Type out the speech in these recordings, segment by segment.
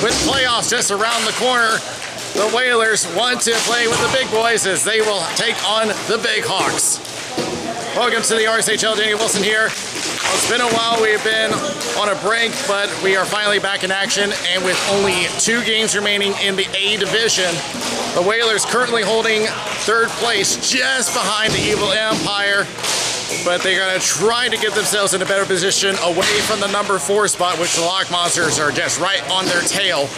with playoffs just around the corner, the Whalers want to play with the big boys as they will take on the big Hawks. Welcome to the RSHL. Danny Wilson here. It's been a while. We've been on a break, but we are finally back in action, and with only 2 games remaining in the A division, the Whalers currently holding 3rd place just behind the Evil Empire, but they're going to try to get themselves in a better position away from the number 4 spot, which the Lock Monsters are just right on their tail.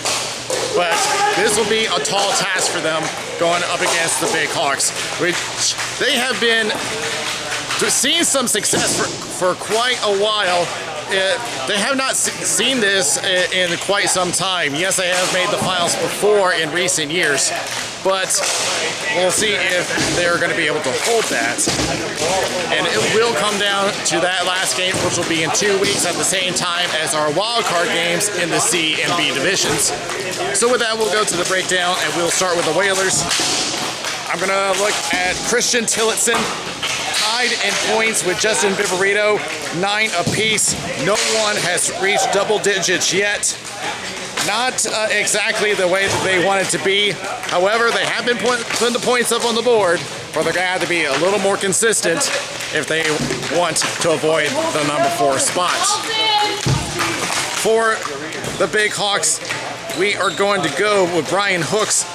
But this will be a tall task for them going up against the big Hawks, which they have been seeing some success for quite a while. They have not seen this in quite some time. Yes, they have made the finals before in recent years, but we'll see if they're going to be able to hold that. And it will come down to that last game, which will be in 2 weeks at the same time as our wild card games in the C and B divisions. So with that, we'll go to the breakdown, and we'll start with the Whalers. I'm going to look at Christian Tillotson, tied in points with Justin Viverito, 9 apiece. No one has reached double digits yet. Not exactly the way that they want it to be. However, they have been putting the points up on the board, but they're going to have to be a little more consistent if they want to avoid the number 4 spot. For the big Hawks, we are going to go with Brian Hooks.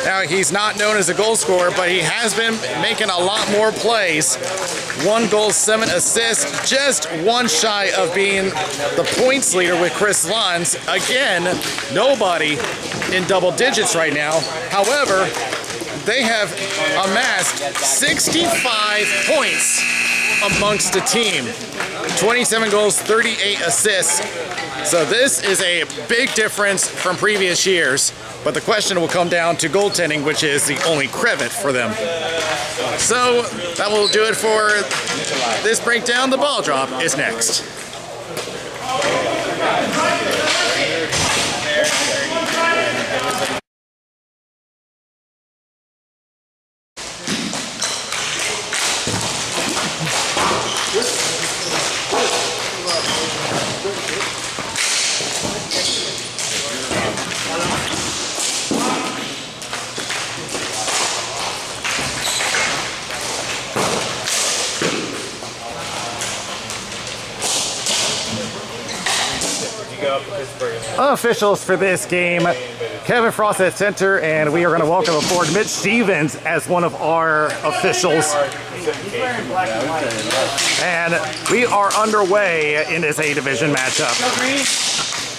Now, he's not known as a goal scorer, but he has been making a lot more plays. 1 goal, 7 assists, just 1 shy of being the points leader with Chris Lons. Again, nobody in double digits right now. However, they have amassed 65 points amongst the team. 27 goals, 38 assists. So this is a big difference from previous years. But the question will come down to goaltending, which is the only credit for them. So that will do it for this breakdown. The ball drop is next. Officials for this game: Kevin Frost at center, and we are going to welcome aboard Mitch Stevens as one of our officials. And we are underway in this A division matchup.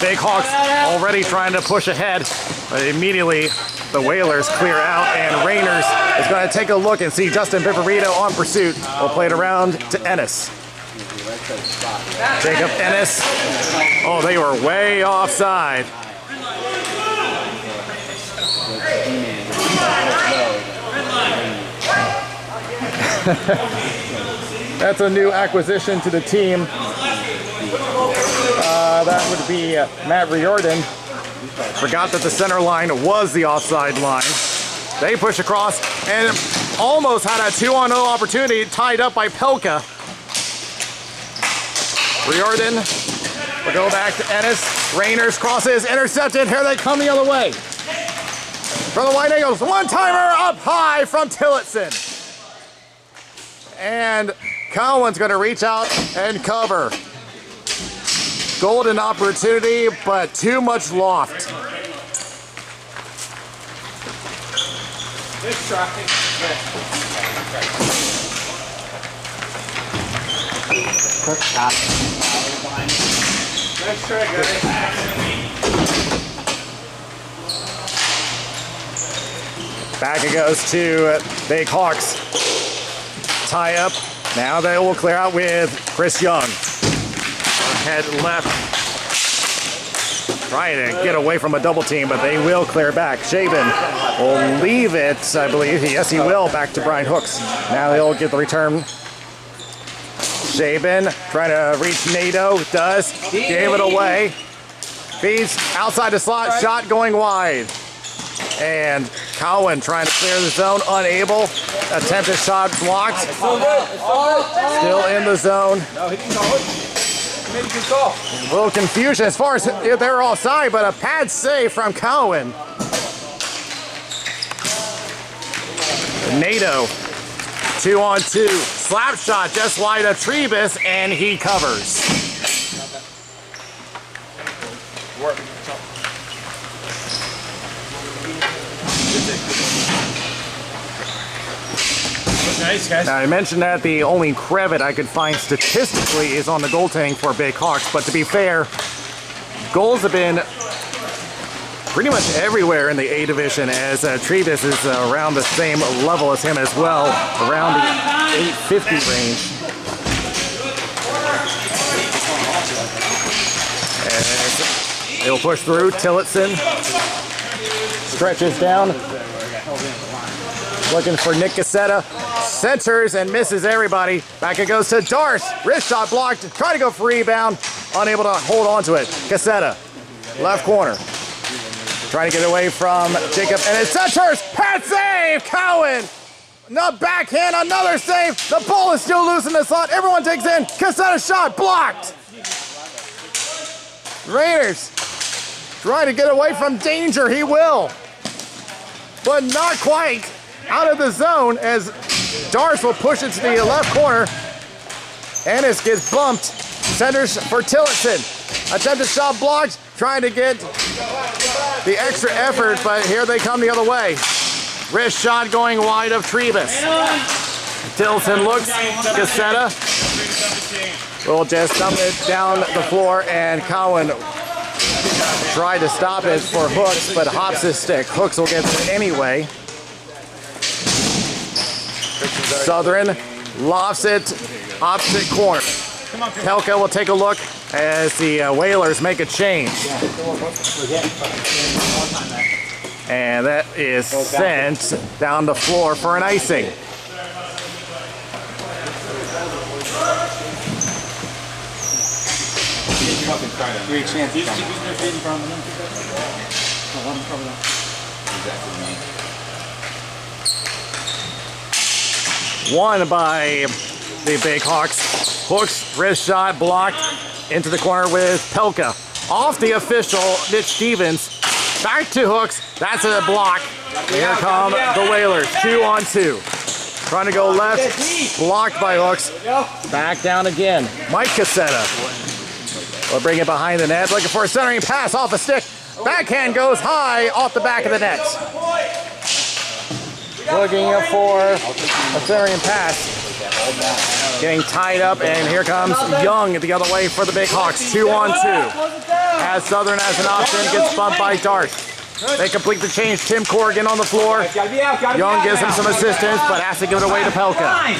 Big Hawks already trying to push ahead, but immediately the Whalers clear out, and Rainers is going to take a look and see Justin Viverito on pursuit. We'll play it around to Ennis. Jacob Ennis. Oh, they were way offside. That's a new acquisition to the team. That would be Matt Riordan. Forgot that the center line was the offside line. They push across and almost had a 2-on-0 opportunity, tied up by Pelka. Riordan will go back to Ennis. Rainers crosses, intercepted. Here they come the other way. For the White Eagles, 1-timer up high from Tillotson. And Cowan's going to reach out and cover. Golden opportunity, but too much loft. Good try. Quick shot. Nice try, guys. Back it goes to Big Hawks. Tie up. Now they will clear out with Chris Young. Head left. Trying to get away from a double team, but they will clear back. Shaven will leave it, I believe. Yes, he will. Back to Brian Hooks. Now they'll get the return. Shaven trying to reach NATO. Does. Gave it away. Feeds outside the slot. Shot going wide. And Cowan trying to clear the zone. Unable. Attempted shot blocked. Still in the zone. A little confusion as far as if they're offside, but a pad save from Cowan. NATO, 2-on-2, slap shot just wide of Trebus, and he covers. Nice, guys. Now, I mentioned that the only credit I could find statistically is on the goaltending for Big Hawks, but to be fair, goals have been pretty much everywhere in the A division, as Trebus is around the same level as him as well, around the 850 range. As he'll push through, Tillotson stretches down, looking for Nick Cassetta, centers and misses everybody. Back it goes to Darce, wrist shot blocked, trying to go for rebound, unable to hold on to it. Cassetta, left corner. Trying to get away from Jacob, and it centers, pad save, Cowan! No backhand, another save, the ball is still loose in the slot, everyone takes in, Cassetta shot, blocked! Raiders trying to get away from danger, he will, but not quite out of the zone as Darce will push it to the left corner. Ennis gets bumped, centers for Tillotson, attempted shot blocked, trying to get the extra effort, but here they come the other way. Wrist shot going wide of Trebus. Tillotson looks, Cassetta will just dump it down the floor, and Cowan tried to stop it for Hooks, but hops his stick. Hooks will get it anyway. Southern lofts it opposite corner. Pelka will take a look as the Whalers make a change. And that is sent down the floor for an icing. Won by the Big Hawks. Hooks, wrist shot blocked into the corner with Pelka. Off the official, Mitch Stevens. Back to Hooks. That's a block. Here come the Whalers, 2-on-2. Trying to go left, blocked by Hooks. Back down again. Mike Cassetta will bring it behind the net. Looking for a centering pass off a stick. Backhand goes high off the back of the net. Looking for a centering pass. Getting tied up, and here comes Young the other way for the Big Hawks. 2-on-2. As Southern has an option, gets bumped by Darce. They complete the change. Tim Corrigan on the floor. Young gives him some assistance, but has to give it away to Pelka.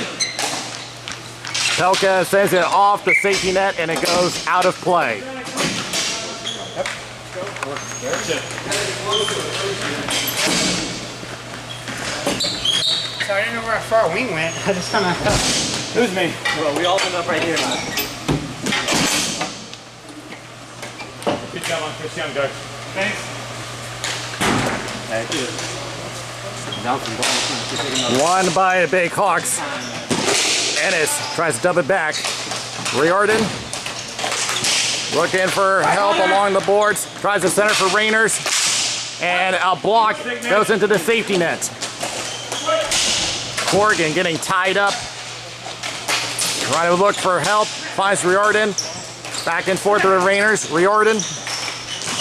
Pelka sends it off the safety net, and it goes out of play. So I didn't know where far wing went. I just kind of... It was me. Well, we all end up right here. Good job on Chris Young, guys. Thanks. Won by the Big Hawks. Ennis tries to dump it back. Riordan looking for help along the boards. Tries to center for Rainers. And a block goes into the safety net. Corrigan getting tied up. Trying to look for help. Finds Riordan. Back and forth to the Rainers. Riordan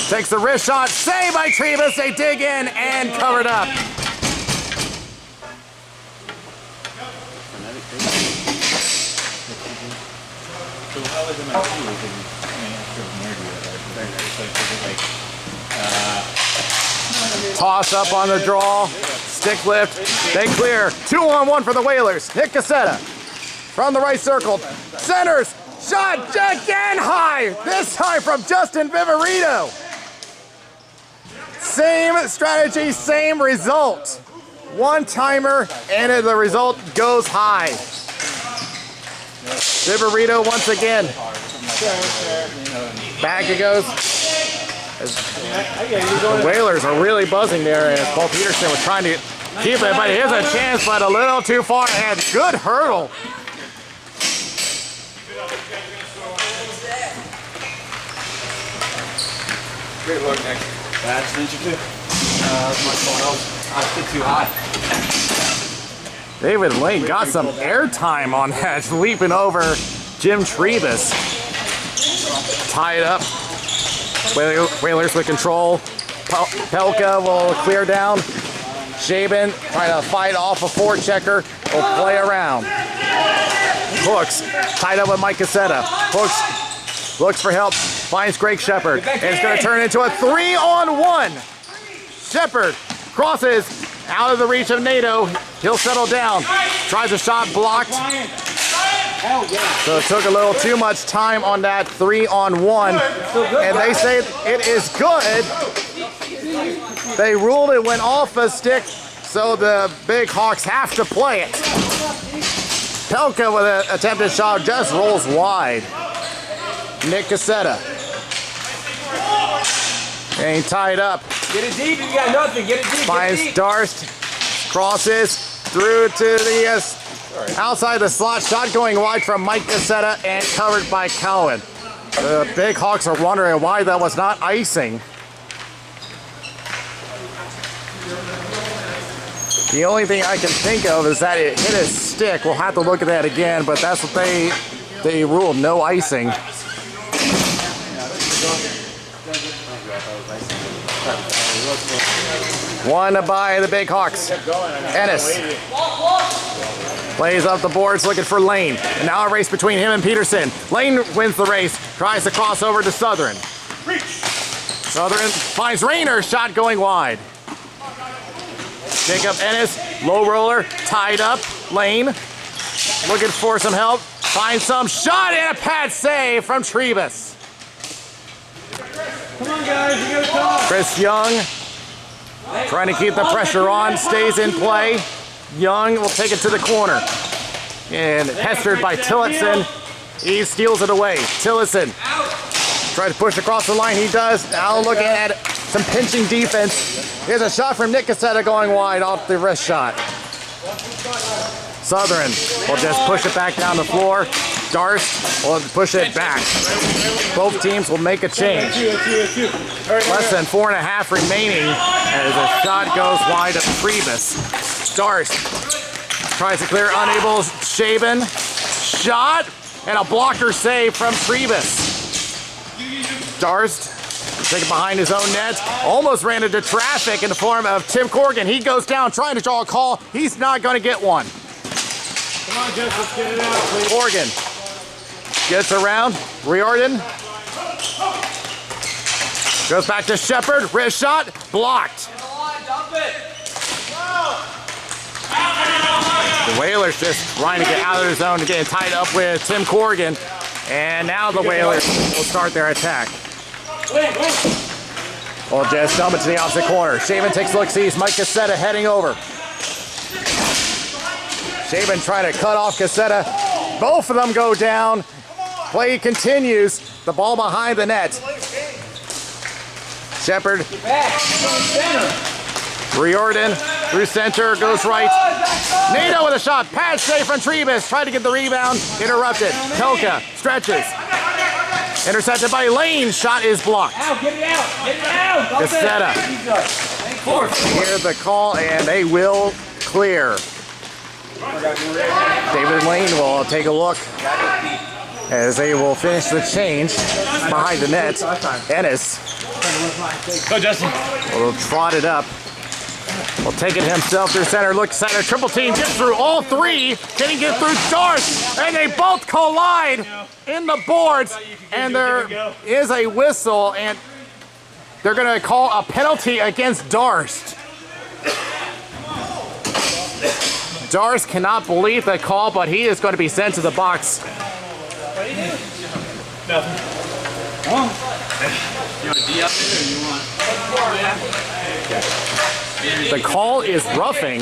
takes the wrist shot. Saved by Trebus. They dig in and covered up. Toss up on the draw. Stick lift. They clear. 2-on-1 for the Whalers. Nick Cassetta from the right circle. Centers. Shot again high. This time from Justin Viverito. Same strategy, same result. One timer, and the result goes high. Viverito once again. Back it goes. The Whalers are really buzzing there, and Paul Peterson was trying to keep it, but here's a chance, but a little too far ahead. Good hurdle. Great work, Nick. Bad clincher too. My fault. I was too high. David Lane got some airtime on that, leaping over Jim Trebus. Tie it up. Whalers with control. Pelka will clear down. Shaban trying to fight off a forechecker. Will play around. Hooks tied up with Mike Cassetta. Hooks looks for help. Finds Greg Shepard. And it's going to turn into a 3-on-1. Shepard crosses out of the reach of NATO. He'll settle down. Tries a shot blocked. So it took a little too much time on that 3-on-1. And they say it is good. They ruled it went off a stick, so the Big Hawks have to play it. Pelka with an attempted shot just rolls wide. Nick Cassetta. And he tied up. Get it deep if you got nothing. Get it deep. Finds Darst. Crosses through to the outside the slot. Shot going wide from Mike Cassetta and covered by Cowan. The Big Hawks are wondering why that was not icing. The only thing I can think of is that it hit his stick. We'll have to look at that again, but that's what they ruled, no icing. Won by the Big Hawks. Ennis plays up the boards looking for Lane. And now a race between him and Peterson. Lane wins the race, tries to cross over to Southern. Southern finds Rayner, shot going wide. Jacob Ennis, low roller, tied up. Lane looking for some help. Finds some shot and a pad save from Trebus. Come on, guys. You gotta talk. Chris Young trying to keep the pressure on, stays in play. Young will take it to the corner. And pestered by Tillotson. He steals it away. Tillotson tries to push across the line. He does. Now looking at some pinching defense. Here's a shot from Nick Cassetta going wide off the wrist shot. Southern will just push it back down the floor. Darst will push it back. Both teams will make a change. Less than 4.5 remaining as a shot goes wide of Trebus. Darst tries to clear, unable. Shaban, shot, and a blocker save from Trebus. Darst take it behind his own net. Almost ran into traffic in the form of Tim Corrigan. He goes down trying to draw a call. He's not going to get one. Come on, Jess, let's get it out, please. Corrigan gets around. Riordan goes back to Shepard. Wrist shot blocked. The Whalers just trying to get out of their zone and getting tied up with Tim Corrigan. And now the Whalers will start their attack. Well, just dump it to the opposite corner. Shaban takes a look, sees Mike Cassetta heading over. Shaban trying to cut off Cassetta. Both of them go down. Play continues. The ball behind the net. Shepard. Riordan through center, goes right. NATO with a shot. Pass save from Trebus. Tried to get the rebound. Interrupted. Pelka stretches. Intercepted by Lane. Shot is blocked. Get it out. Get it out. Cassetta. Hear the call, and they will clear. David Lane will take a look as they will finish the change behind the net. Ennis Go, Justin. will trot it up. Will take it himself through center. Look, center. Triple team gets through all three. Can he get through Darst? And they both collide in the boards. And there is a whistle, and they're going to call a penalty against Darst. Darst cannot believe the call, but he is going to be sent to the box. What do you do? Nothing. You want D up there or you want? The call is roughing.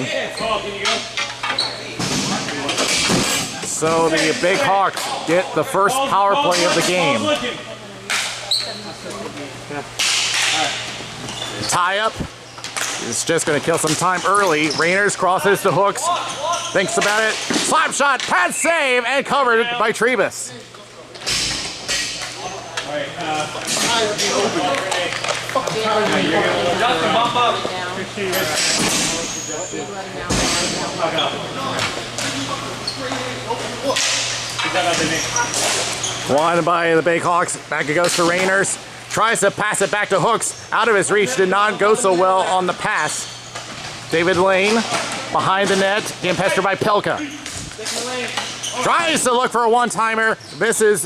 So the Big Hawks get the first power play of the game. Tie up. It's just going to kill some time early. Rayners crosses to Hooks. Thinks about it. Slap shot, pad save, and covered by Trebus. Justin, bump up. Won by the Big Hawks. Back it goes to Rainers. Tries to pass it back to Hooks. Out of his reach. Did not go so well on the pass. David Lane behind the net. Getting pestered by Pelka. Tries to look for a one-timer. Misses.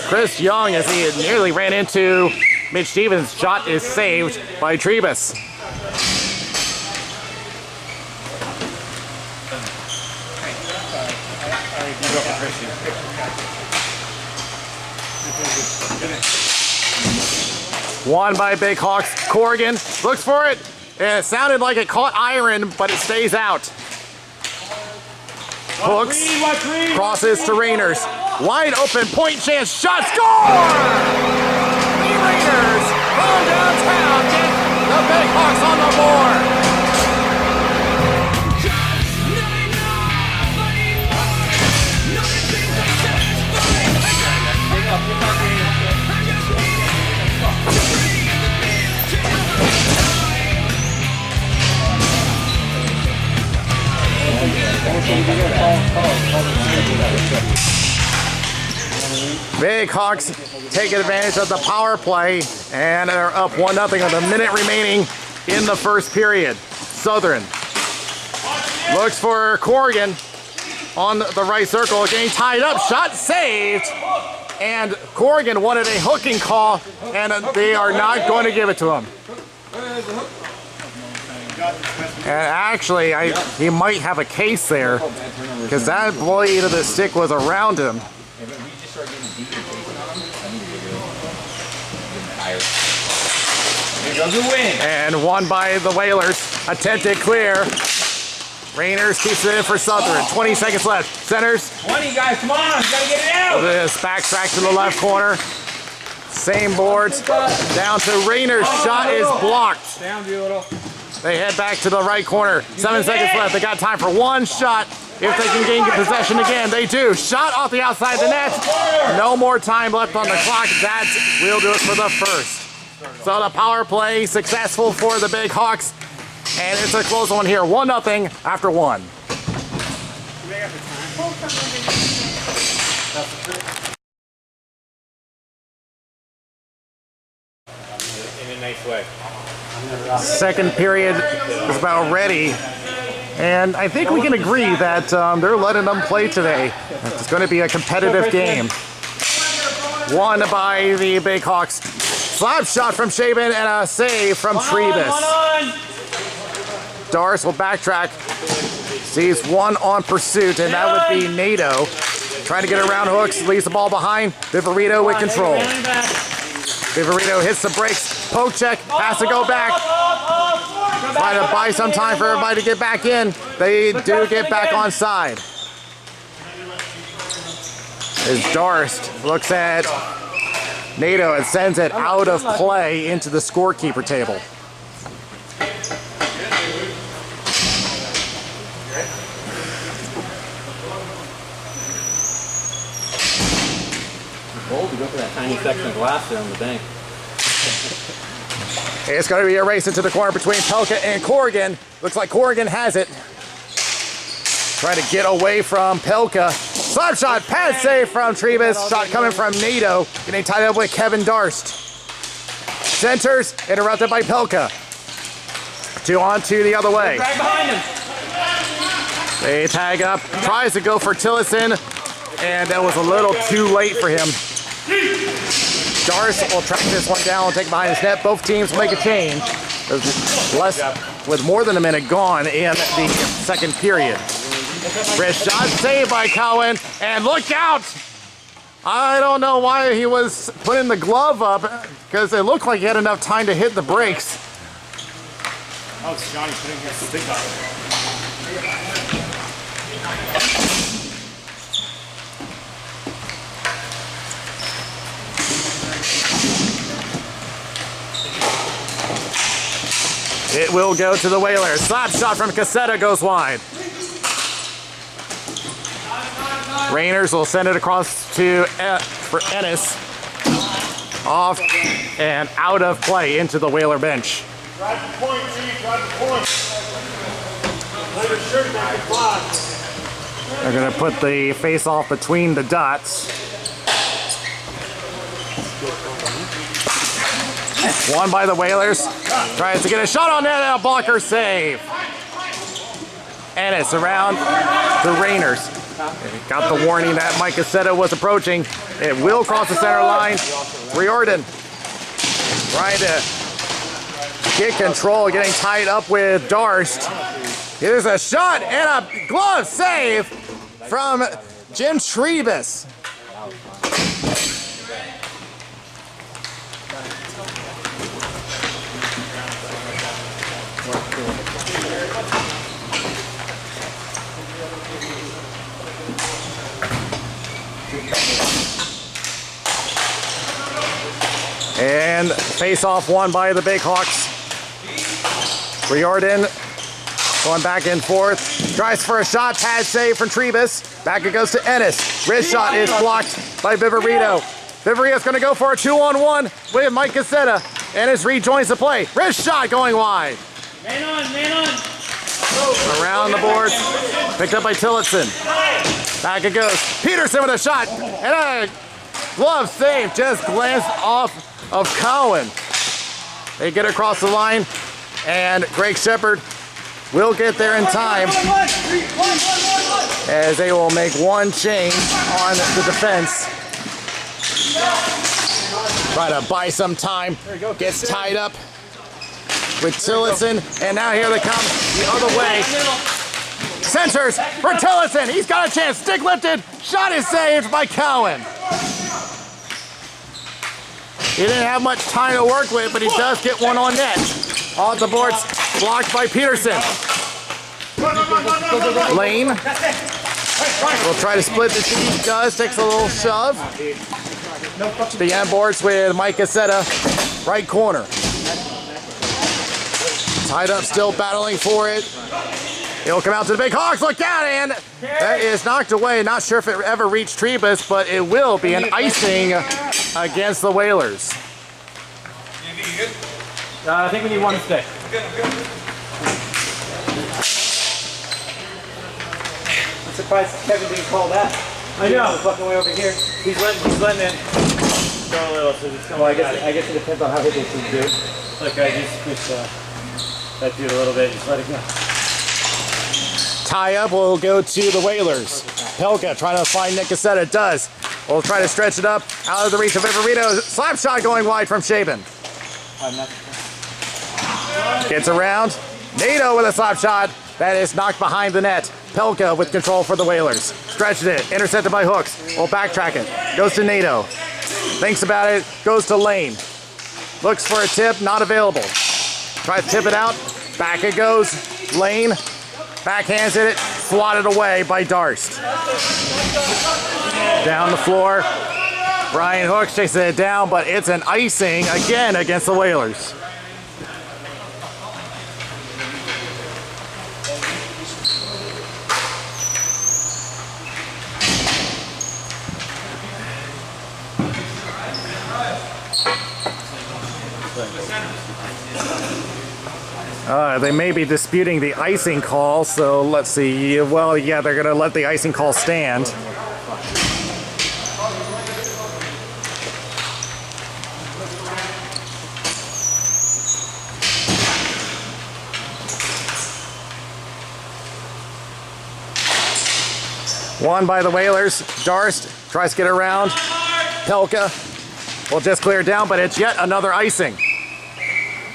Chris Young as he nearly ran into Mitch Stevens. Shot is saved by Trebus. Won by Big Hawks. Corrigan looks for it. And it sounded like it caught iron, but it stays out. Hooks crosses to Rainers. Wide open point chance. Shot score! The Rainers from downtown get the Big Hawks on the board. Big Hawks taking advantage of the power play and are up 1-0 with a minute remaining in the first period. Southern looks for Corrigan on the right circle, getting tied up, shot saved, and Corrigan wanted a hooking call and they are not going to give it to him. And actually, he might have a case there because that blade of the stick was around him. And won by the Whalers. Attempted clear. Rainers keeps it in for Southern. 20 seconds left. Centers. 20 guys, come on, you gotta get it out. This backtrack to the left corner. Same boards. Down to Rainers. Shot is blocked. Down, Doodle. They head back to the right corner. 7 seconds left. They got time for one shot. If they can gain possession again, they do. Shot off the outside of the net. No more time left on the clock. That will do it for the first. So the power play successful for the Big Hawks. And it's a close one here. 1-0 after one. In a nice way. Second period is about ready. And I think we can agree that they're letting them play today. It's going to be a competitive game. Won by the Big Hawks. Slap shot from Shaban and a save from Trebus. Doris will backtrack. Sees one on pursuit, and that would be NATO. Trying to get around Hooks, leaves the ball behind. Viverito with control. Viverito hits the brakes. Poke check, has to go back. Trying to buy some time for everybody to get back in. They do get back on side. As Darst looks at NATO and sends it out of play into the scorekeeper table. Bold to go for that tiny section of glass there on the bank. It's going to be a race into the corner between Pelka and Corrigan. Looks like Corrigan has it. Trying to get away from Pelka. Slap shot, pad save from Trebus. Shot coming from NATO. Getting tied up with Kevin Darst. Centers, interrupted by Pelka. 2 on 2 the other way. Drag behind him. They tag up, tries to go for Tillotson, and that was a little too late for him. Darst will track this one down and take it behind his net. Both teams will make a change. With more than a minute gone in the second period. Wrist shot saved by Cowan, and look out! I don't know why he was putting the glove up, because it looked like he had enough time to hit the brakes. Oh, it's Johnny putting his stick up. It will go to the Whalers. Slap shot from Cassetta goes wide. Rainers will send it across to for Ennis. off and out of play into the Whaler bench. Drive the point, G. Drive the point. Let your shirt make it fly. They're going to put the face-off between the dots. Won by the Whalers. Tries to get a shot on net and a blocker save. And it's around the Rainers. Got the warning that Mike Cassetta was approaching. It will cross the center line. Riordan trying to get control, getting tied up with Darst. Here's a shot and a glove save from Jim Trebus. And face-off won by the Big Hawks. Riordan going back and forth. Tries for a shot, pad save from Trebus. Back it goes to Ennis. Wrist shot is blocked by Viverito. Viverito's going to go for a 2-on-1 with Mike Cassetta. Ennis rejoins the play. Wrist shot going wide. Man on, man on. Around the board. Picked up by Tillotson. Back it goes. Peterson with a shot. And a glove save. Just glanced off of Cowan. They get across the line. And Greg Shepard will get there in time, as they will make one change on the defense. Try to buy some time. Gets tied up with Tillotson, and now here they come the other way. Centers for Tillotson. He's got a chance. Stick lifted. Shot is saved by Cowan. He didn't have much time to work with, but he does get one on net. Off the boards, blocked by Peterson. Lane will try to split the team. He does, takes a little shove. The end boards with Mike Cassetta, right corner. Tied up, still battling for it. He'll come out to the Big Hawks, look out, and that is knocked away. Not sure if it ever reached Trebus, but it will be an icing against the Whalers. I think we need one stick. I'm surprised Kevin didn't call that. I know. He's fucking way over here. He's letting it go a little, so just come Well, I guess it depends on how big it should do. Look, I just push that dude a little bit, just let it go. Tie up will go to the Whalers. Pelka trying to find Nick Cassetta, does. We'll try to stretch it up out of the reach of Viverito. Slap shot going wide from Shaven. Gets around. Nato with a slap shot. That is knocked behind the net. Pelka with control for the Whalers. Stretched it. Intercepted by Hooks. We'll backtrack it. Goes to Nato. Thinks about it. Goes to Lane. Looks for a tip. Not available. Tries to tip it out. Back it goes. Lane. Backhands it. Swatted away by Darst. Down the floor. Brian Hooks chases it down, but it's an icing again against the Whalers. They may be disputing the icing call, so let's see. Well, yeah, they're going to let the icing call stand. Won by the Whalers. Darst tries to get around. Pelka will just clear down, but it's yet another icing.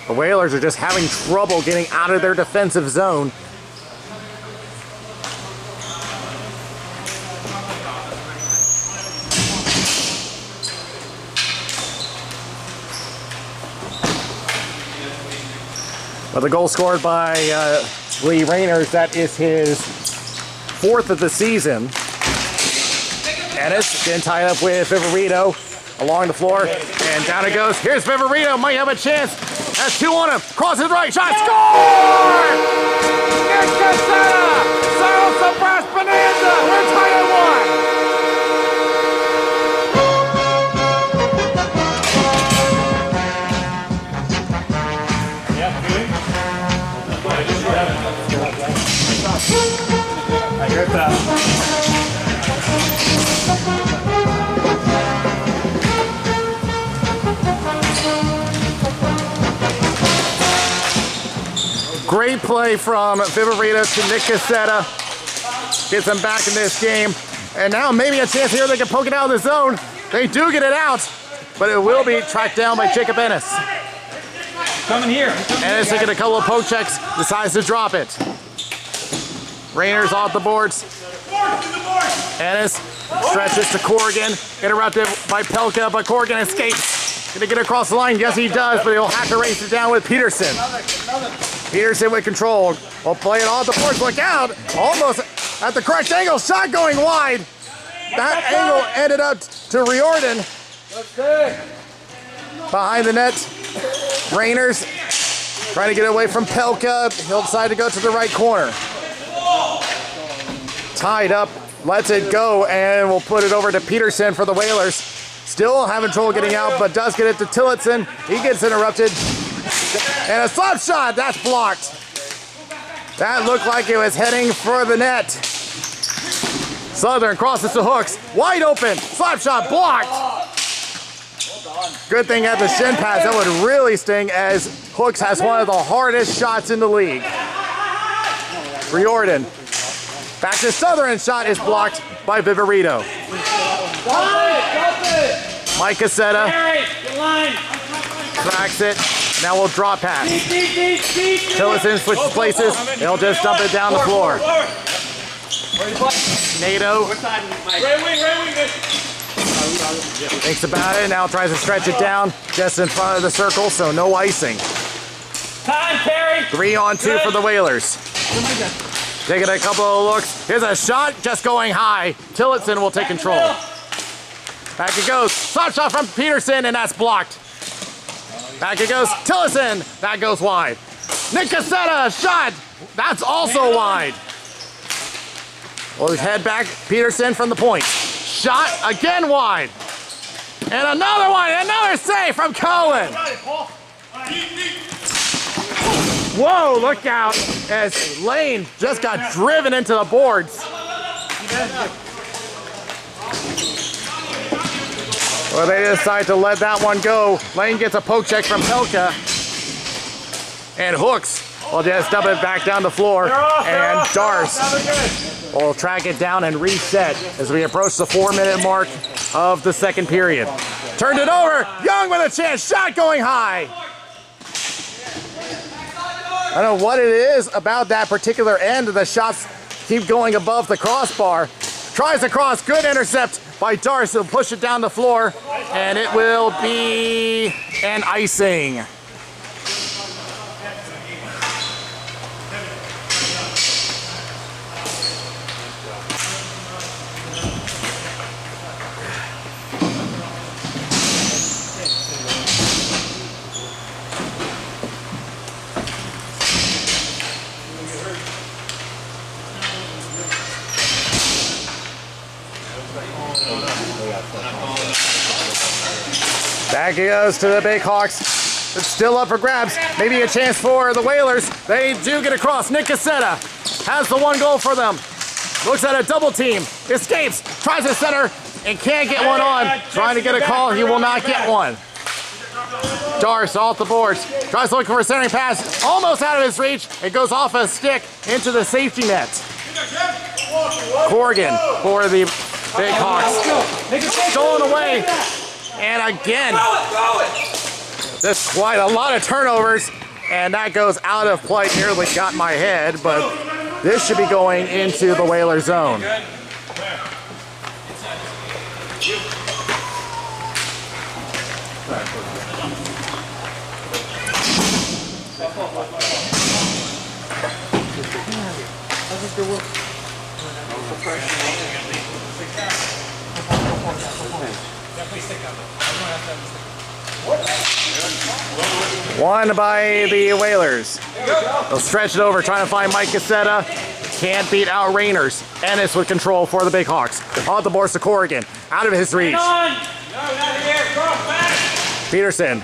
The Whalers are just having trouble getting out of their defensive zone. But the goal scored by Lee Rayners, that is his 4th of the season. Ennis getting tied up with Viverito along the floor, and down it goes. Here's Viverito, might have a chance. Has 2 on him, crosses right, shot, score! Nick Cassetta! Cyril Sabras Bonanza, we're tied at 1! play from Vivarito to Nick Cassetta. Gets them back in this game. And now maybe a chance here they can poke it out of the zone. They do get it out, but it will be tracked down by Jacob Ennis. Coming here. Ennis taking a couple of poke checks, decides to drop it. Rainers off the boards. Ennis stretches to Corrigan, interrupted by Pelka, but Corrigan escapes. Gonna get across the line, yes he does, but he'll have to race it down with Peterson. Peterson with control, will play it off the boards, look out, almost at the correct angle, shot going wide. That angle ended up to Riordan. Behind the net, Rainers trying to get away from Pelka, he'll decide to go to the right corner. Tied up, lets it go, and we'll put it over to Peterson for the Whalers. Still having trouble getting out, but does get it to Tillotson. He gets interrupted. And a slap shot, that's blocked. That looked like it was heading for the net. Southern crosses to Hooks, wide open, slap shot blocked. Good thing at the shin pads, that would really sting as Hooks has one of the hardest shots in the league. Riordan. Back to Southern, shot is blocked by Vivarito. Mike Cassetta tracks it. Now we'll drop pass. Tillotson switches places. He'll just dump it down the floor. Nato thinks about it. Now tries to stretch it down just in front of the circle, so no icing. 3-on-2 for the Whalers. Taking a couple of looks. Here's a shot just going high. Tillotson will take control. Back it goes. Slap shot from Peterson, and that's blocked. Back it goes. Tillotson. That goes wide. Nick Cassetta, shot. That's also wide. We'll head back. Peterson from the point. Shot again wide. And another one. Another save from Cohen. Whoa, look out as Lane just got driven into the boards. Well, they decide to let that one go. Lane gets a poke check from Pelka. And Hooks will just dump it back down the floor. And Darce will track it down and reset as we approach the 4-minute mark of the second period. Turned it over. Young with a chance. Shot going high. I don't know what it is about that particular end. The shots keep going above the crossbar. Tries to cross, good intercept by Darce. He'll push it down the floor, and it will be an icing. Back he goes to the Big Hawks. It's still up for grabs. Maybe a chance for the Whalers. They do get across. Nick Cassetta has the one goal for them. Looks at a double team. Escapes. Tries to center and can't get one on. Trying to get a call. He will not get one. Darce off the boards. Tries to look for a centering pass. Almost out of his reach. It goes off a stick into the safety net. Corrigan for the Big Hawks. Stolen away. And again, just quite a lot of turnovers, and that goes out of play. Nearly got my head, but this should be going into the Whaler zone. Won by the Whalers. They'll stretch it over, trying to find Mike Cassetta. Can't beat out Rainers. Ennis with control for the Big Hawks. On the boards to Corrigan. Out of his reach. Peterson.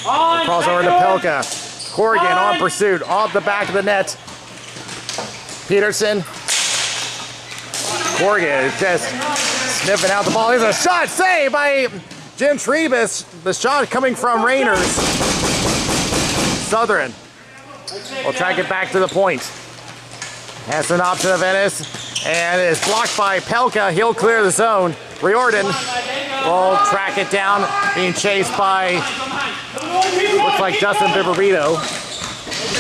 Cross over to Pelka. Corrigan on pursuit. Off the back of the net. Peterson. Corrigan is just sniffing out the ball. There's a shot saved by Jim Trebus. The shot coming from Rainers. Southern will track it back to the point. Has an option of Ennis, and is blocked by Pelka. He'll clear the zone. Riordan will track it down, being chased by, looks like Justin Viverito.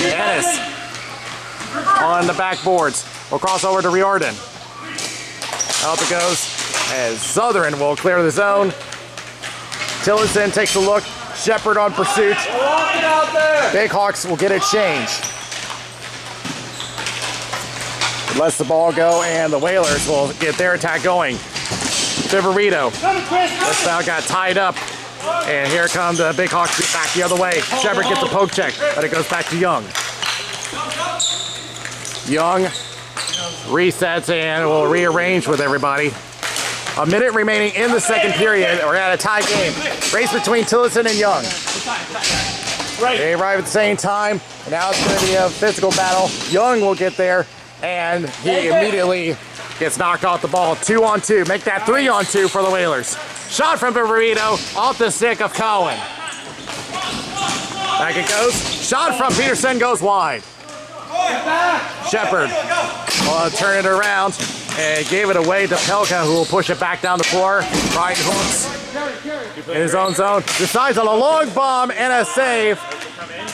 Ennis on the backboards. We'll cross over to Riordan. Out it goes, as Southern will clear the zone. Tillotson takes a look. Shepard on pursuit. Big Hawks will get a change. Lets the ball go, and the Whalers will get their attack going. Viverito. This now got tied up. And here come the Big Hawks back the other way. Shepard gets a poke check, but it goes back to Young. Young resets and will rearrange with everybody. A minute remaining in the second period. We're at a tie game. Race between Tillotson and Young. They arrive at the same time. And now it's going to be a physical battle. Young will get there, and he immediately gets knocked off the ball. 2-on-2. Make that 3-on-2 for the Whalers. Shot from Viverito off the stick of Cowan. Back it goes. Shot from Peterson goes wide. Shepard will turn it around and gave it away to Pelka, who will push it back down the floor. Brian Hooks in his own zone. Decides on a long bomb and a save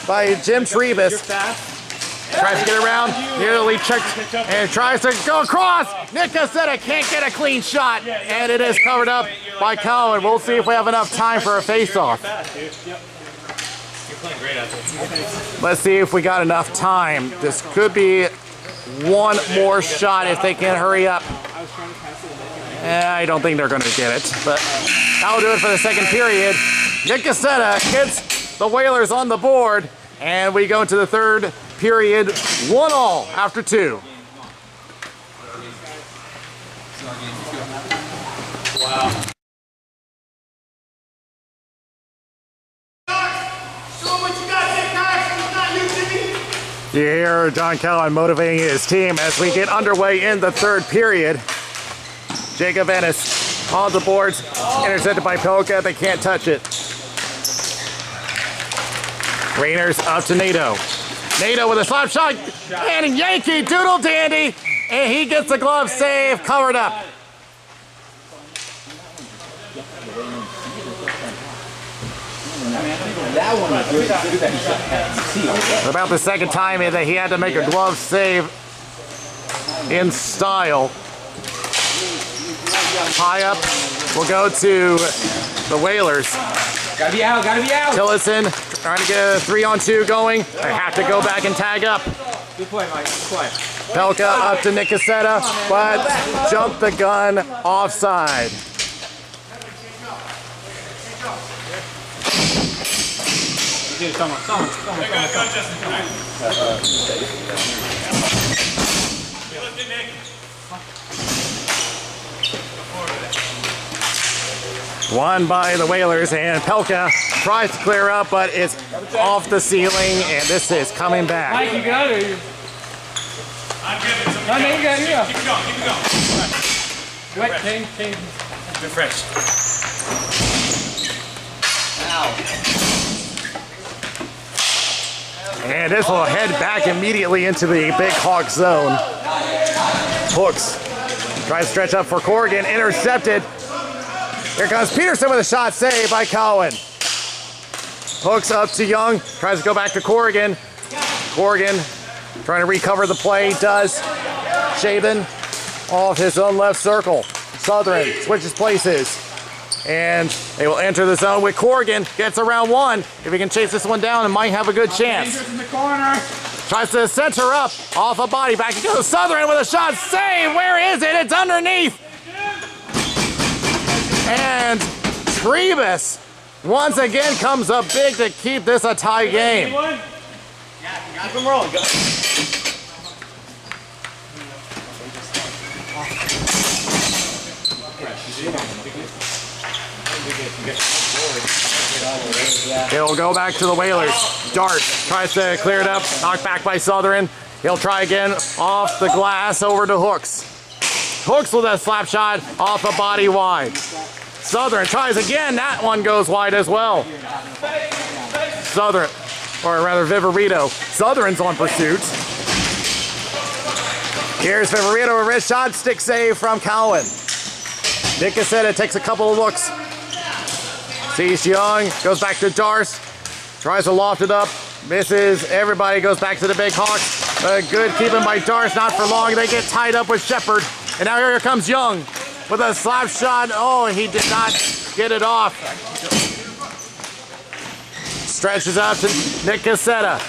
by Jim Trebus. Tries to get around, nearly checked, and tries to go across. Nick Cassetta can't get a clean shot, and it is covered up by Cowan. We'll see if we have enough time for a face-off. Let's see if we got enough time. This could be one more shot if they can hurry up. I don't think they're going to get it, but that'll do it for the second period. Nick Cassetta gets the Whalers on the board, and we go into the third period, 1-all after 2. Wow. You hear John Cowan motivating his team as we get underway in the third period. Jacob Ennis on the boards, intercepted by Pelka. They can't touch it. Rainers up to Nato. Nato with a slap shot, and Yankee Doodle Dandy, and he gets the glove save covered up. About the second time that he had to make a glove save in style. High up, we'll go to the Whalers. Gotta be out, gotta be out. Tillotson trying to get a 3-on-2 going. They have to go back and tag up. Good play, Mike, good play. Pelka up to Nick Cassetta, but jumped the gun offside. Come on. Won by the Whalers, and Pelka tries to clear up, but it's off the ceiling, and this is coming back. Mike, you got it. I'm giving some. No, you got it. Keep it going, keep it going. Wait, change. Good fresh. And this will head back immediately into the Big Hawk zone. Hooks tries to stretch up for Corrigan, intercepted. Here comes Peterson with a shot saved by Cowan. Hooks up to Young, tries to go back to Corrigan. Corrigan trying to recover the play, does. Shaven off his own left circle. Southern switches places. And they will enter the zone with Corrigan. Gets around one. If he can chase this one down, it might have a good chance. In the corner. Tries to center up off a body. Back to Southern with a shot. Save. Where is it? It's underneath. And Trebus once again comes up big to keep this a tie game. Yeah, keep him rolling. Go. It'll go back to the Whalers. Dart tries to clear it up. Knocked back by Southern. He'll try again off the glass over to Hooks. Hooks with a slap shot off a body wide. Southern tries again. That one goes wide as well. Southern or rather Viverito. Southern's on pursuit. Here's Viverito, a wrist shot, stick save from Cowan. Nick Cassetta takes a couple of looks. Sees Young, goes back to Darst, tries to loft it up, misses. Everybody goes back to the Big Hawks. Good keeping by Darst, not for long. They get tied up with Shepard. And now here comes Young with a slap shot. Oh, he did not get it off. Stretches out to Nick Cassetta.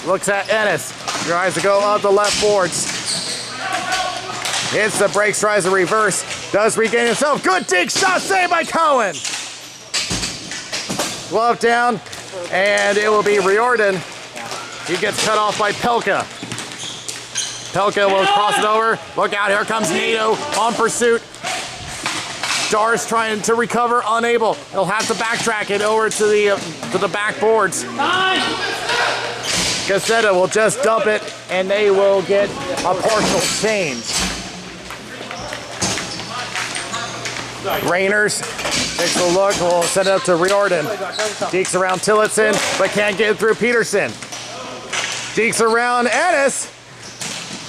Looks at Ennis. Tries to go up the left boards. Hits the brakes, tries to reverse. Does regain himself. Good dig shot, saved by Cowan. Glove down, and it will be Riordan. He gets cut off by Pelka. Pelka will cross it over. Look out, here comes Nato on pursuit. Darst trying to recover, unable. He'll have to backtrack it over to the backboards. Cassetta will just dump it, and they will get a partial change. Rainers takes a look, will send it up to Riordan. Deeks around Tillotson, but can't get through Peterson. Deeks around Ennis.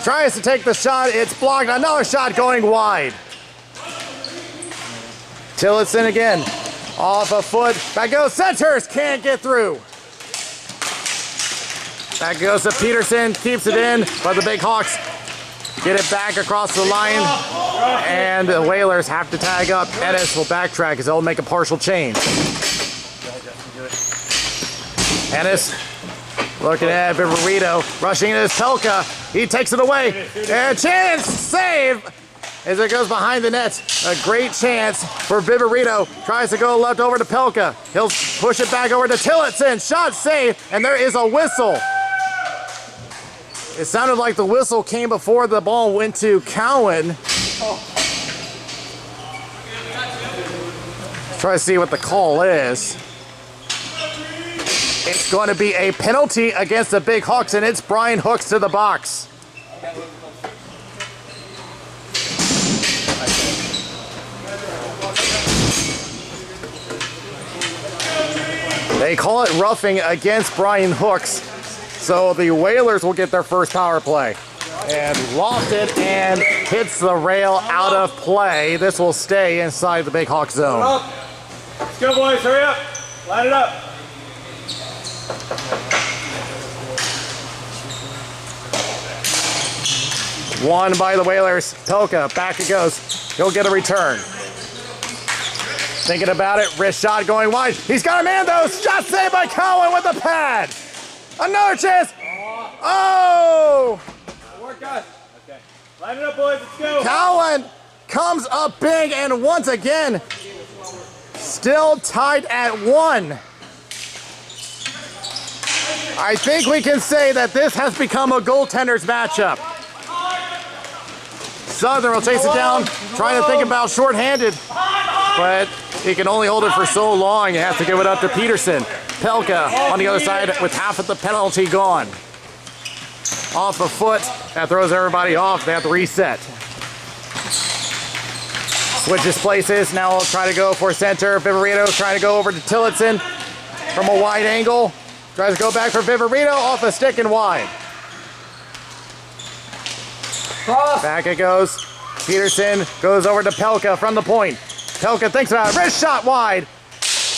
Tries to take the shot, it's blocked. Another shot going wide. Tillotson again, off a foot. Back goes Centers, can't get through. Back goes to Peterson, keeps it in, but the Big Hawks get it back across the line, and the Whalers have to tag up. Ennis will backtrack as they'll make a partial change. Ennis looking at Viverito, rushing into his Pelka. He takes it away, and chance, save, as it goes behind the net. A great chance for Viverito. Tries to go left over to Pelka. He'll push it back over to Tillotson. Shot saved, and there is a whistle. It sounded like the whistle came before the ball went to Cowan. Try to see what the call is. It's going to be a penalty against the Big Hawks, and it's Brian Hooks to the box. They call it roughing against Brian Hooks. So the Whalers will get their first power play. And lofted and hits the rail out of play. This will stay inside the Big Hawk zone. Let's go, boys. Hurry up. Line it up. Won by the Whalers. Pelka, back it goes. He'll get a return. Thinking about it, wrist shot going wide. He's got a man though. Shot saved by Cowan with the pad. Another chance. Oh! Work, guys. Okay. Line it up, boys. Let's go. Cowan comes up big, and once again, still tied at 1. I think we can say that this has become a goaltender's matchup. Southern will chase it down, trying to think about shorthanded, but he can only hold it for so long. He has to give it up to Peterson. Pelka on the other side with half of the penalty gone. Off a foot, that throws everybody off. They have to reset. Switches places, now we'll try to go for center. Viverito trying to go over to Tillotson from a wide angle. Tries to go back for Viverito, off a stick and wide. Back it goes. Peterson goes over to Pelka from the point. Pelka thinks about it, wrist shot wide.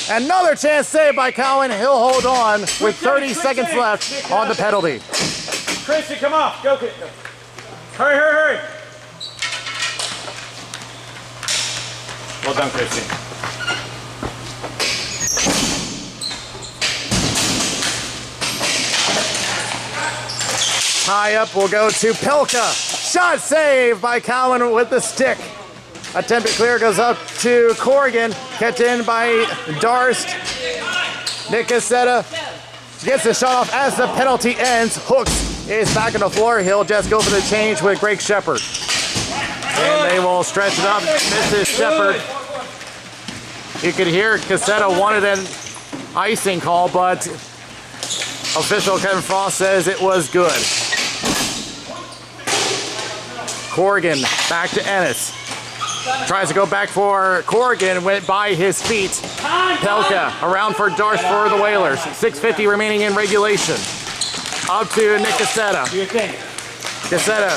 Another chance saved by Cowan. He'll hold on with 30 seconds left on the penalty. Christian, come off. Go, go. Hurry, hurry, hurry. Well done, Christian. Tie up will go to Pelka. Shot saved by Cowan with the stick. Attempted clear goes up to Corrigan. Kept in by Darst. Nick Cassetta gets the shot off as the penalty ends. Hooks is back on the floor. He'll just go for the change with Greg Shepard. And they will stretch it up. Misses Shepard. You could hear Cassetta wanted an icing call, but official Kevin Frost says it was good. Corrigan back to Ennis. Tries to go back for Corrigan, went by his feet. Pelka around for Darsh for the Whalers. 6:50 remaining in regulation. Up to Nick Cassetta. Do your thing. Cassetta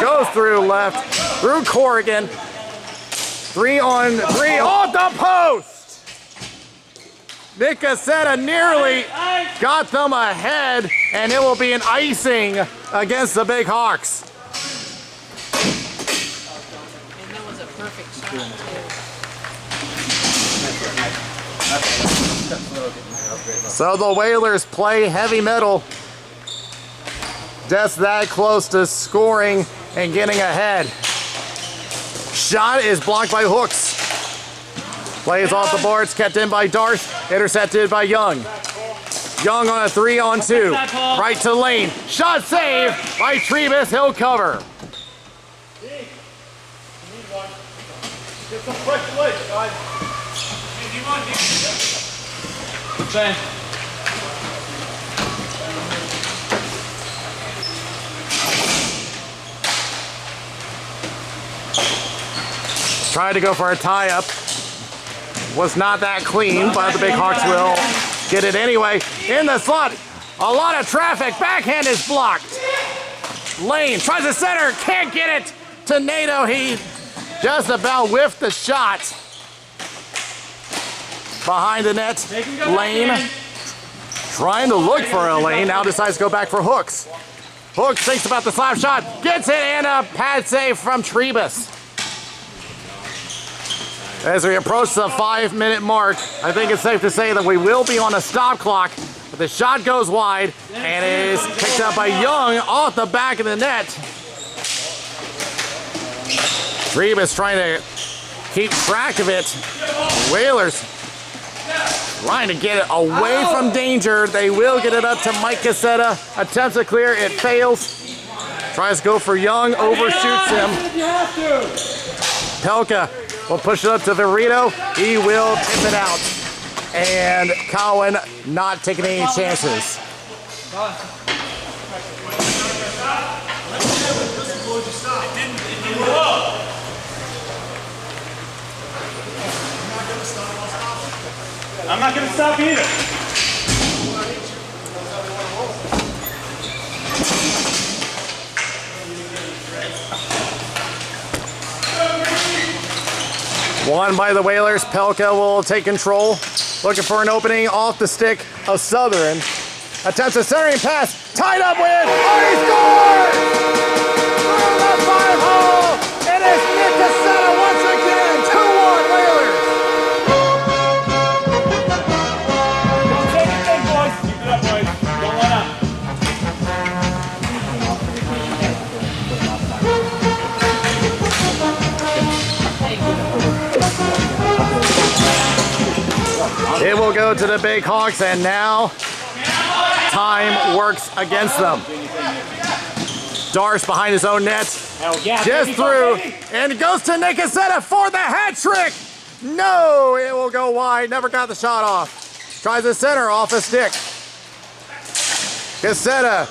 goes through left, through Corrigan. 3 on 3 off the post. Nick Cassetta nearly got them ahead, and it will be an icing against the Big Hawks. And that was a perfect shot, too. So the Whalers play heavy metal. Just that close to scoring and getting ahead. Shot is blocked by Hawks. Plays off the boards, kept in by Darth, intercepted by Young. Young on a 3-on-2, right to Lane. Shot saved by Trebus, he'll cover. Get some fresh legs, guys. Same. Tried to go for a tie-up. Was not that clean, but the Big Hawks will get it anyway. In the slot, a lot of traffic. Backhand is blocked. Lane tries to center, can't get it to Nato. He just about whiffed the shot. Behind the net, Lane trying to look for a lane, now decides to go back for Hooks. Hooks thinks about the slap shot, gets it, and a pad save from Trebus. As we approach the 5-minute mark, I think it's safe to say that we will be on a stop clock. But the shot goes wide, and it is picked up by Young off the back of the net. Trebus trying to keep track of it. Whalers trying to get it away from danger. They will get it up to Mike Cassetta. Attempts to clear, it fails. Tries to go for Young, overshoots him. Pelka will push it up to Verito. He will tip it out. And Cowan not taking any chances. I'm not going to stop either. Won by the Whalers. Pelka will take control. Looking for an opening off the stick of Southern. Attempts a centering pass. Tied up with. Oh, he scores! Through the 5-hole. It is Nick Cassetta once again. 2-1 Whalers. Don't take it big, boys. Keep it up, boys. Don't let up. It will go to the Big Hawks, and now time works against them. Darce behind his own net. Hell yeah, Just through, and it goes to Nick Cassetta for the hat trick. No, it will go wide. Never got the shot off. Tries the center off a stick. Cassetta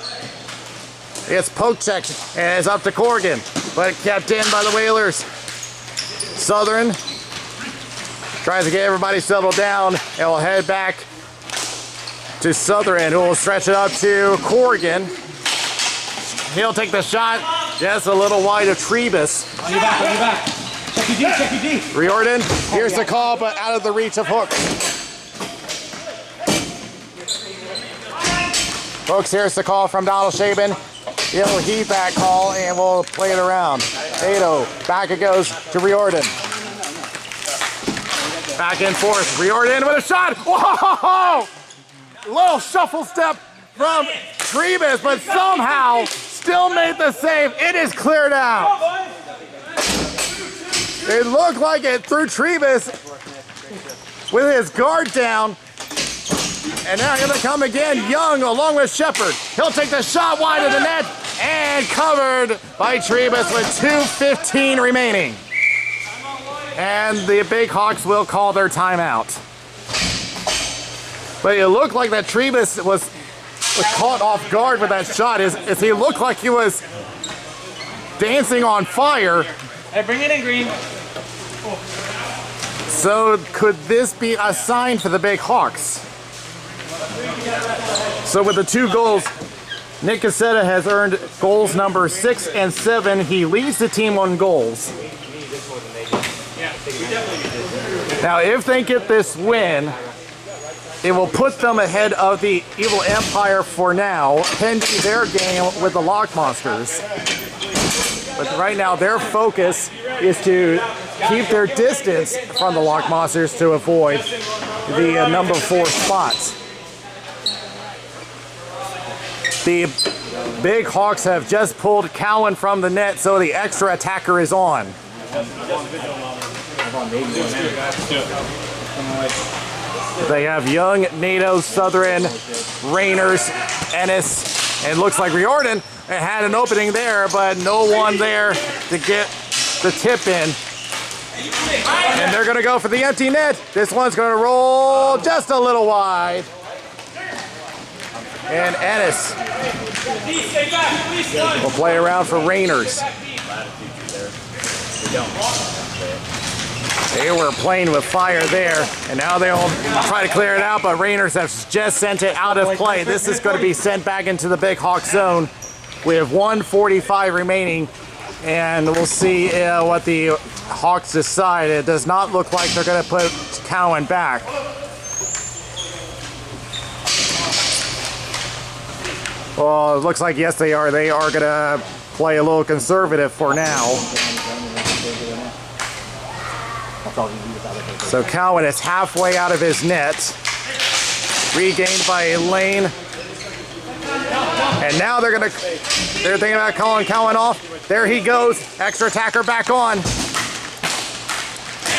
gets poke checked and is up to Corrigan, but kept in by the Whalers. Southern tries to get everybody settled down and will head back to Southern, who will stretch it up to Corrigan. He'll take the shot just a little wide of Trebus. On your back, on your back. Check your D, check your D. Riordan, here's the call, but out of the reach of Hooks. Hooks, here's the call from Donald Shaban. He'll heed that call and we'll play it around. Nato, back it goes to Riordan. Back and forth, Riordan with a shot. Whoa! Little shuffle step from Trebus, but somehow still made the save. It is cleared out. It looked like it threw Trebus with his guard down. And now going to come again, Young along with Shepard. He'll take the shot wide of the net and covered by Trebus with 2:15 remaining. And the Big Hawks will call their timeout. But it looked like that Trebus was caught off guard with that shot. As he looked like he was dancing on fire. Hey, bring it in, Green. So could this be a sign for the big Hawks? So with the 2 goals, Nick Cassetta has earned goals number 6 and 7. He leads the team on goals. Now, if they get this win, it will put them ahead of the Evil Empire for now, pending their game with the Lock Monsters. But right now, their focus is to keep their distance from the Lock Monsters to avoid the number 4 spots. The big Hawks have just pulled Cowan from the net, so the extra attacker is on. They have Young, NATO, Southern, Rainers, Ennis, and it looks like Riordan had an opening there, but no one there to get the tip in. And they're going to go for the empty net. This one's going to roll just a little wide. And Ennis will play around for Rainers. They were playing with fire there, and now they'll try to clear it out, but Rainers have just sent it out of play. This is going to be sent back into the big Hawk zone. We have 1:45 remaining, and we'll see what the Hawks decide. It does not look like they're going to put Cowan back. Well, it looks like yes, they are. They are going to play a little conservative for now. So Cowan is halfway out of his net. Regained by Lane. And now they're thinking about calling Cowan off. There he goes. Extra attacker back on.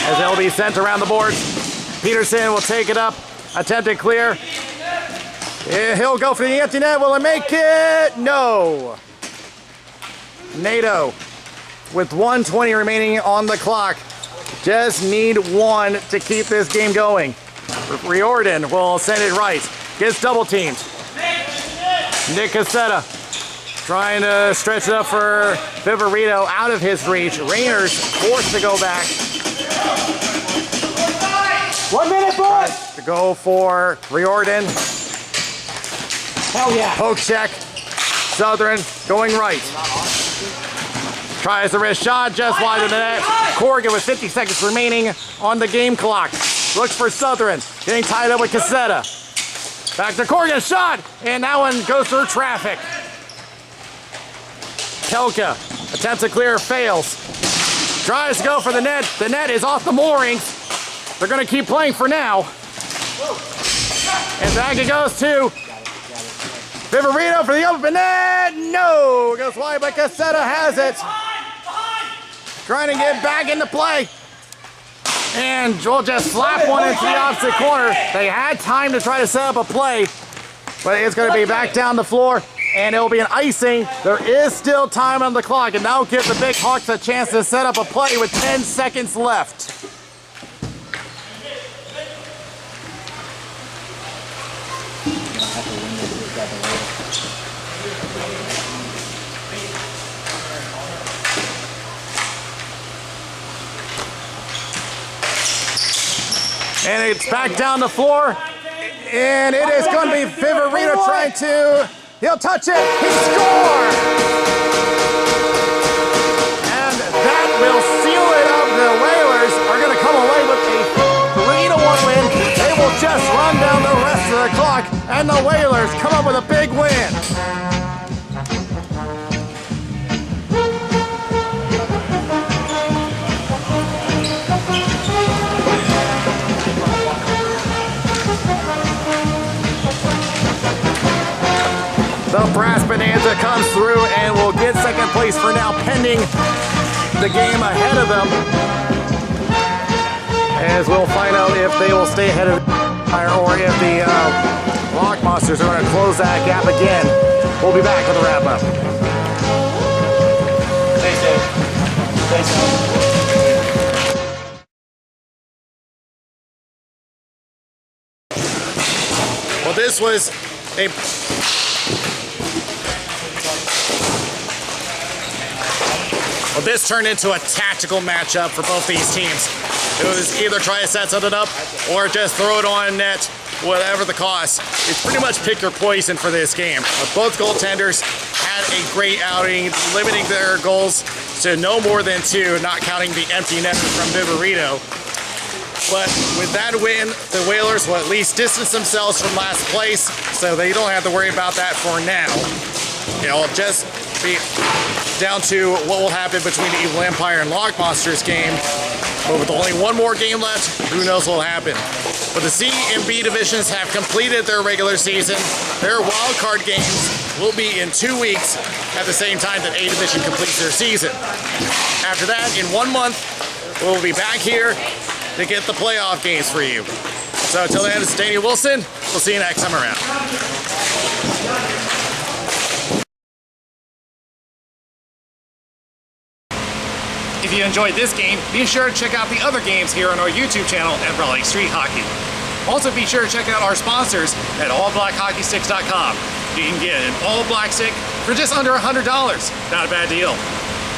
As they'll be sent around the boards. Peterson will take it up. Attempted clear. He'll go for the empty net. Will he make it? No. NATO with 1:20 remaining on the clock. Just need 1 to keep this game going. Riordan will send it right. Gets double teamed. Nick Cassetta trying to stretch it up for Viverito out of his reach. Rainers forced to go back. 1 minute, boys! To go for Riordan. Hell yeah. Poke check. Southern going right. Tries the wrist shot just wide of the net. Corrigan with 50 seconds remaining on the game clock. Looks for Southern. Getting tied up with Cassetta. Back to Corrigan, shot! And that one goes through traffic. Kelka attempts to clear, fails. Tries to go for the net. The net is off the moorings. They're going to keep playing for now. And back it goes to Viverito for the open net. No! It goes wide, but Cassetta has it. Trying to get back into play. And we'll just slap one into the opposite corner. They had time to try to set up a play, but it's going to be back down the floor, and it'll be an icing. There is still time on the clock, and that'll give the big Hawks a chance to set up a play with 10 seconds left. And it's back down the floor. And it is going to be Viverito trying to, he'll touch it, he scored! And that will seal it up. The Whalers are going to come away with a 3-1 win. They will just run down the rest of the clock, and the Whalers come up with a big win. The Brass Bonanza comes through and will get second place for now, pending the game ahead of them. As we'll find out if they will stay ahead of the Empire or if the Lock Monsters are going to close that gap again. We'll be back with a wrap-up. Thanks, Dave. Thanks, Alan. Well, this was a Well, this turned into a tactical matchup for both these teams. It was either try to set something up or just throw it on net, whatever the cost. It's pretty much pick your poison for this game. But both goaltenders had a great outing, limiting their goals to no more than 2, not counting the empty netter from Viverito. But with that win, the Whalers will at least distance themselves from last place, so they don't have to worry about that for now. It'll just be down to what will happen between the Evil Empire and Log Monsters game. But with only one more game left, who knows what will happen. But the C and B divisions have completed their regular season. Their wild card games will be in 2 weeks at the same time that A division completes their season. After that, in 1 month, we'll be back here to get the playoff games for you. So until then, it's Daniel Wilson. We'll see you next time around. If you enjoyed this game, be sure to check out the other games here on our YouTube channel at Raleigh Street Hockey. Also be sure to check out our sponsors at allblackhockeysticks.com. You can get an all black stick for just under $100. Not a bad deal.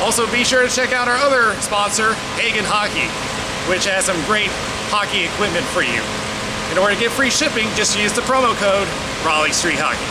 Also be sure to check out our other sponsor, Hagen Hockey, which has some great hockey equipment for you. In order to get free shipping, just use the promo code Raleigh Street Hockey.